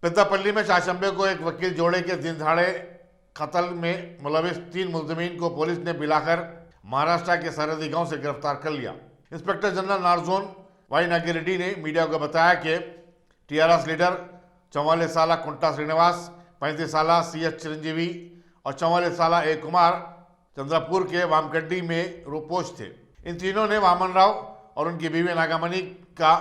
पेद्दापल्ली में शाशंबे को एक वकील जोड़े के दिन दहाड़े कत्ल में मुलविस 3 मुलजमीन को पुलिस ने बिलाकर महाराष्ट्र के सरहदी गांव से गिरफ्तार कर लिया। इंस्पेक्टर जनरल नारजोन वाई नागिरेड्डी ने मीडिया को बताया कि टीआरएस लीडर 44 साल कुंटा श्रीनिवास, 35 साल सीएच चिरंजीवी और 44 साल ए कुमार चंद्रपुर के वामकड्डी में रोपोश थे। इन तीनों ने वामन राव और उनकी बीवी नागामणि का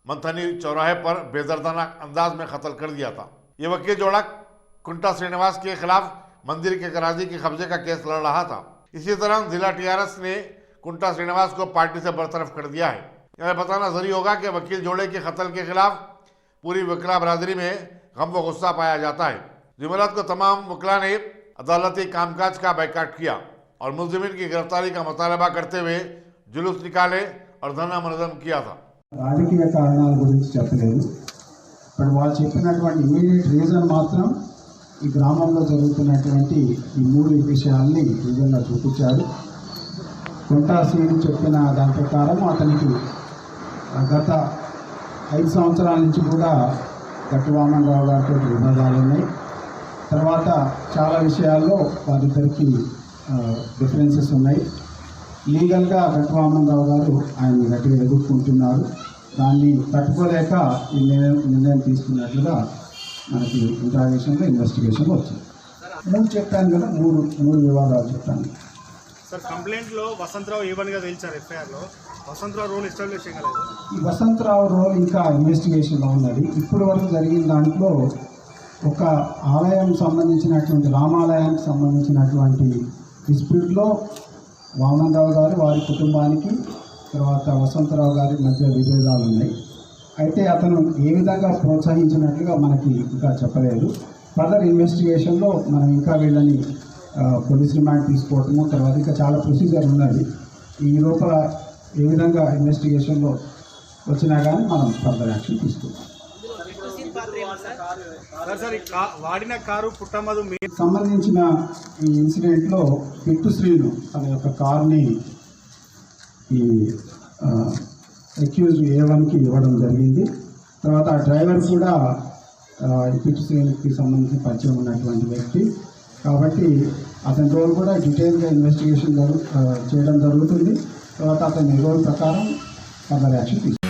मंथनी चौराहे पर बेदर्दाना अंदाज में कत्ल कर दिया था। ये वकील जोड़ा कुंटा श्रीनिवास के खिलाफ मंदिर के कराजी के कब्जे का केस लड़ रहा था। इसी तरह जिला टीआरएस ने कुंटा श्रीनिवास को पार्टी से बरतरफ कर दिया है। यह बताना जरूरी होगा कि वकील जोड़े के कत्ल के खिलाफ पूरी वकीला बरादरी में गम व गुस्सा पाया जाता है। जुमेरात को तमाम वकीला ने अदालती कामकाज का बाइकाट किया और मुलजिमीन की गिरफ्तारी का मुतालबा करते हुए जुलूस निकाले और धरना मनोरम किया था। రాజకీయ కారణాల గురించి చెప్పలేదు, బట్ వాళ్ళు చెప్పినటువంటి ఇమీడియట్ రీజన్ మాత్రం ఈ గ్రామంలో జరుగుతున్నటువంటి ఈ 3 విషయాల్ని నిజంగా చూపించారు. కుంటా శ్రీని చెప్పిన దాని ప్రకారం అతనికి గత 5 సంవత్సరాల నుంచి కూడా గట్టి వామన్ రావు గారితో విభేదాలు ఉన్నాయి. తర్వాత చాలా విషయాల్లో వారిద్దరికి డిఫరెన్సెస్ ఉన్నాయి. లీగల్గా గట్టి వామన్ రావు గారు ఆయన గట్టిగా ఎదుర్కొంటున్నారు. దాన్ని తట్టుకోలేక ఈ నిర్ణయం తీసుకున్నట్లుగా మనకి ఇంట్రాగేషన్లో ఇన్వెస్టిగేషన్ వచ్చింది. 3 చెప్పాను కదా, 3 వివాదాలు చెప్పాను. సార్ కంప్లైంట్లో వసంతరావు ఈవెన్గా తెలిచారు. ఎఫ్ఐఆర్లో వసంతరావు రోల్ ఎస్టాబ్లిష్ చేయగలదు. ఈ వసంతరావు రోల్ ఇంకా ఇన్వెస్టిగేషన్లో ఉన్నది. ఇప్పటి వరకు జరిగిన దాంట్లో ఒక ఆలయం సంబంధించినటువంటి రామాలయానికి సంబంధించినటువంటి డిస్ప్యూట్లో వామన్ రావు గారు వారి కుటుంబానికి తర్వాత వసంతరావు గారి మధ్య విభేదాలు ఉన్నాయి. అయితే అతను ఏ విధంగా ప్రోత్సహించినట్లుగా మనకి ఇంకా చెప్పలేదు. ఫర్దర్ ఇన్వెస్టిగేషన్లో మనం ఇంకా వీళ్ళని పోలీస్ రిమాండ్ తీసుకోవటము, తర్వాత ఇంకా చాలా ప్రొసీజర్ ఉన్నది. ఈ లోపల ఏ విధంగా ఇన్వెస్టిగేషన్లో వచ్చినా కానీ మనం ఫర్దర్ యాక్షన్ తీసుకుంటాం. వాడిన కారు పుట్టమదు సంబంధించిన ఈ ఇన్సిడెంట్లో పిట్టు శ్రీను తన యొక్క కారుని ఈ అక్యూజ్డ్ A1కి ఇవ్వడం జరిగింది. తర్వాత ఆ డ్రైవర్ కూడా పిట్టు శ్రీనుకి సంబంధించిన పరిచయం ఉన్నటువంటి వ్యక్తి కాబట్టి అతని రోల్ కూడా డీటెయిల్గా ఇన్వెస్టిగేషన్ చేయడం జరుగుతుంది. తర్వాత అతని రోల్ ప్రకారం ఫర్దర్ యాక్షన్ తీసుకుంటాం.